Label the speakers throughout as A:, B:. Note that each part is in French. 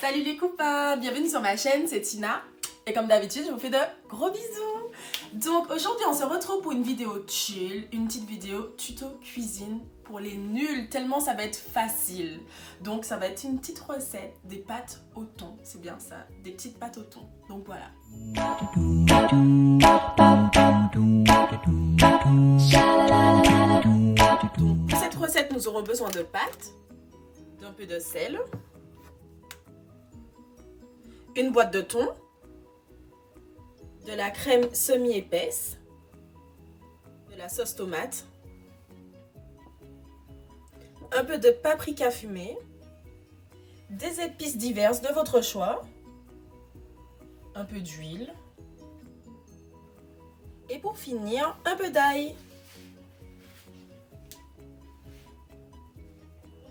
A: Salut les copains, bienvenue sur ma chaîne, c'est Tina. Et comme d'habitude, je vous fais de gros bisous. Donc aujourd'hui, on se retrouve pour une vidéo chill, une petite vidéo tuto cuisine pour les nuls, tellement ça va être facile. Donc ça va être une petite recette des pâtes au thon, c'est bien ça, des petites pâtes au thon. Donc voilà. Donc, pour cette recette, nous aurons besoin de pâtes, d'un peu de sel, une boîte de thon, de la crème semi-épaisse, de la sauce tomate, un peu de paprika fumé, des épices diverses de votre choix, un peu d'huile et pour finir, un peu d'ail.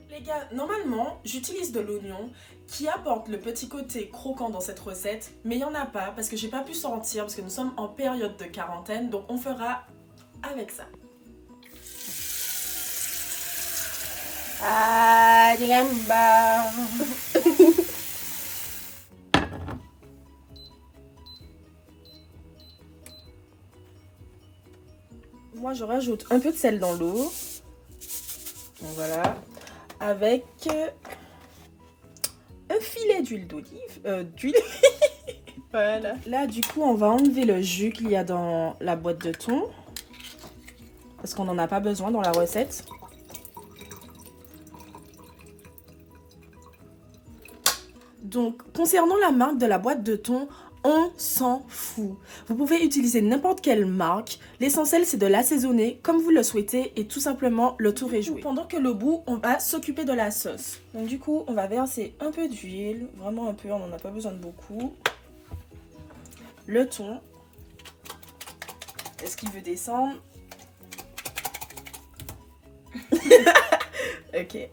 A: Les gars, normalement, j'utilise de l'oignon qui apporte le petit côté croquant dans cette recette, mais il n'y en a pas parce que j'ai pas pu sortir parce que nous sommes en période de quarantaine, donc on fera avec ça. Ah, caramba. Moi, je rajoute un peu de sel dans l'eau. Donc voilà. Avec un filet d'huile d'olive. Voilà. Là, du coup, on va enlever le jus qu'il y a dans la boîte de thon. Parce qu'on n'en a pas besoin dans la recette. Donc, concernant la marque de la boîte de thon, on s'en fout. Vous pouvez utiliser n'importe quelle marque. L'essentiel, c'est de l'assaisonner comme vous le souhaitez et tout simplement le tour est joué. Pendant que le bout, on va s'occuper de la sauce. Donc du coup, on va verser un peu d'huile. Vraiment un peu, on n'en a pas besoin de beaucoup. Le thon. Est-ce qu'il veut descendre? Ok.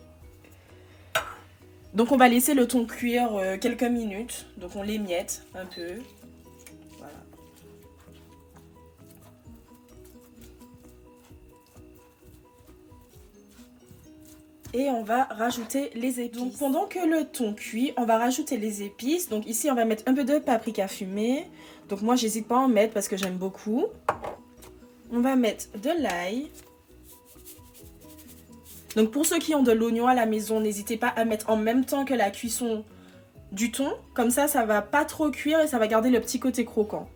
A: Donc on va laisser le thon cuire quelques minutes. Donc on l'émiette un peu. Voilà. Et on va rajouter les épices. Donc pendant que le thon cuit, on va rajouter les épices. Donc ici on va mettre un peu de paprika fumé. Donc moi j'hésite pas à en mettre parce que j'aime beaucoup. On va mettre de l'ail. Donc pour ceux qui ont de l'oignon à la maison, n'hésitez pas à mettre en même temps que la cuisson du thon. Comme ça, ça va pas trop cuire et ça va garder le petit côté croquant.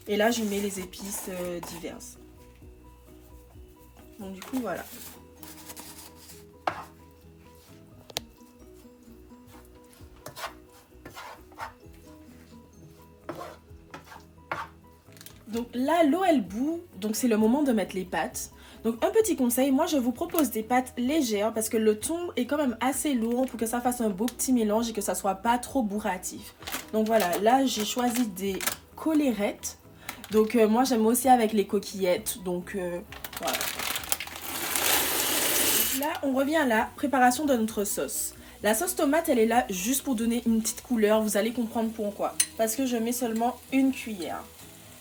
A: Et là, je mets les épices diverses. Donc du coup, voilà. Donc là, l'eau elle bout, donc c'est le moment de mettre les pâtes. Donc un petit conseil, moi je vous propose des pâtes légères parce que le thon est quand même assez lourd pour que ça fasse un beau petit mélange et que ça soit pas trop bourratif. Donc voilà, là j'ai choisi des collerettes. Donc moi j'aime aussi avec les coquillettes, donc voilà. Là on revient à la préparation de notre sauce. La sauce tomate elle est là juste pour donner une petite couleur, vous allez comprendre pourquoi. Parce que je mets seulement une cuillère.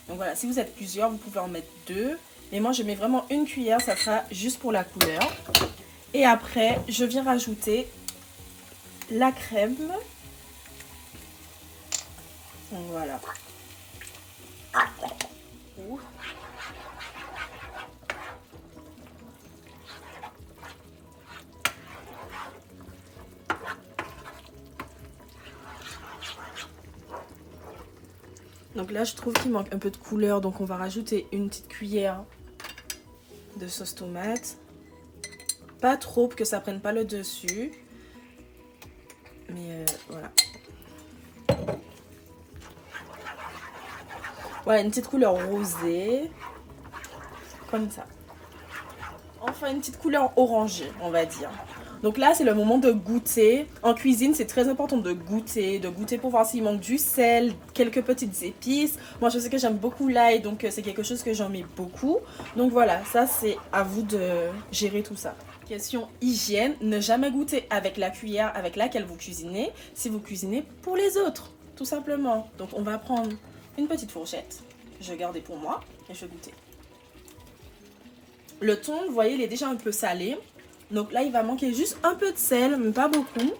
A: Donc voilà, si vous êtes plusieurs, vous pouvez en mettre 2. Mais moi, je mets vraiment une cuillère, ça sera juste pour la couleur. Et après, je viens rajouter la crème. Donc voilà. Donc là, je trouve qu'il manque un peu de couleur, donc on va rajouter une petite cuillère de sauce tomate. Pas trop pour que ça prenne pas le dessus. Mais voilà. Voilà, une petite couleur rosée. Comme ça. Enfin, une petite couleur orangée, on va dire. Donc là, c'est le moment de goûter. En cuisine, c'est très important de goûter pour voir s'il manque du sel, quelques petites épices. Moi, je sais que j'aime beaucoup l'ail, donc c'est quelque chose que j'en mets beaucoup. Donc voilà, ça, c'est à vous de gérer tout ça. Question hygiène, ne jamais goûter avec la cuillère avec laquelle vous cuisinez si vous cuisinez pour les autres, tout simplement. Donc on va prendre une petite fourchette, je vais garder pour moi et je vais goûter. Le thon, vous voyez, il est déjà un peu salé. Donc là, il va manquer juste un peu de sel, mais pas beaucoup.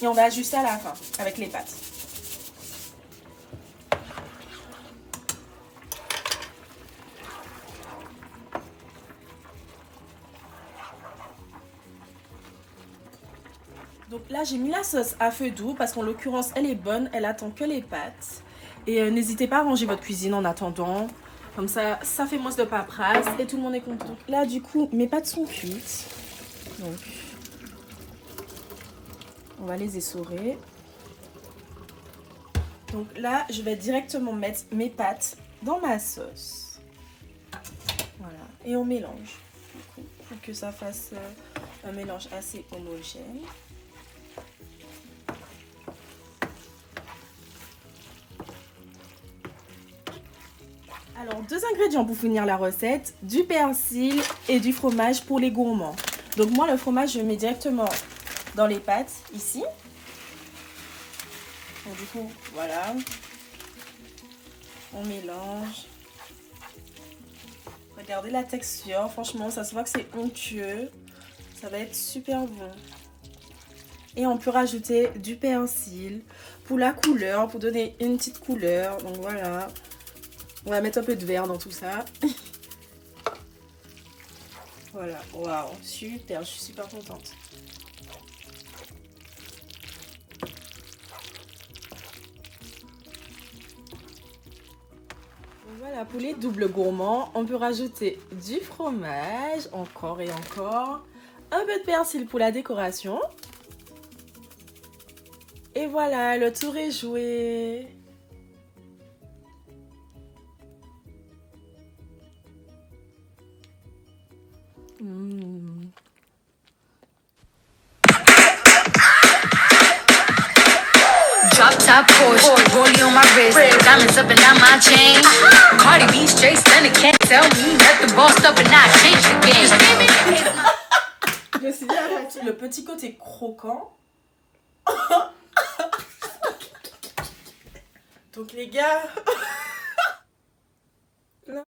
A: Et on va ajuster à la fin avec les pâtes. Donc là, j'ai mis la sauce à feu doux parce qu'en l'occurrence, elle est bonne. Elle attend que les pâtes. Et n'hésitez pas à ranger votre cuisine en attendant. Comme ça, ça fait moins de paperasse et tout le monde est content. Donc là, du coup, mes pâtes sont cuites. Donc, on va les essorer. Donc là, je vais directement mettre mes pâtes dans ma sauce. Voilà. Et on mélange. Du coup, pour que ça fasse un mélange assez homogène. Alors, 2 ingrédients pour finir la recette, du persil et du fromage pour les gourmands. Donc moi, le fromage, je le mets directement dans les pâtes, ici. Donc du coup, voilà. On mélange. Regardez la texture, franchement, ça se voit que c'est onctueux. Ça va être super bon. Et on peut rajouter du persil pour la couleur, pour donner une petite couleur. Donc voilà. On va mettre un peu de vert dans tout ça. Voilà, waouh, super, je suis super contente. Voilà, pour les doubles gourmands, on peut rajouter du fromage, encore et encore. Un peu de persil pour la décoration. Et voilà, le tour est joué.
B: Drop top Porsche, rollie on my wrist, diamonds up and down my chain. Cardi B straight stunning, can't tell me nothing. Bossed up and I changed the game.
A: Je me suis dit, en fait, le petit côté croquant. Donc les gars,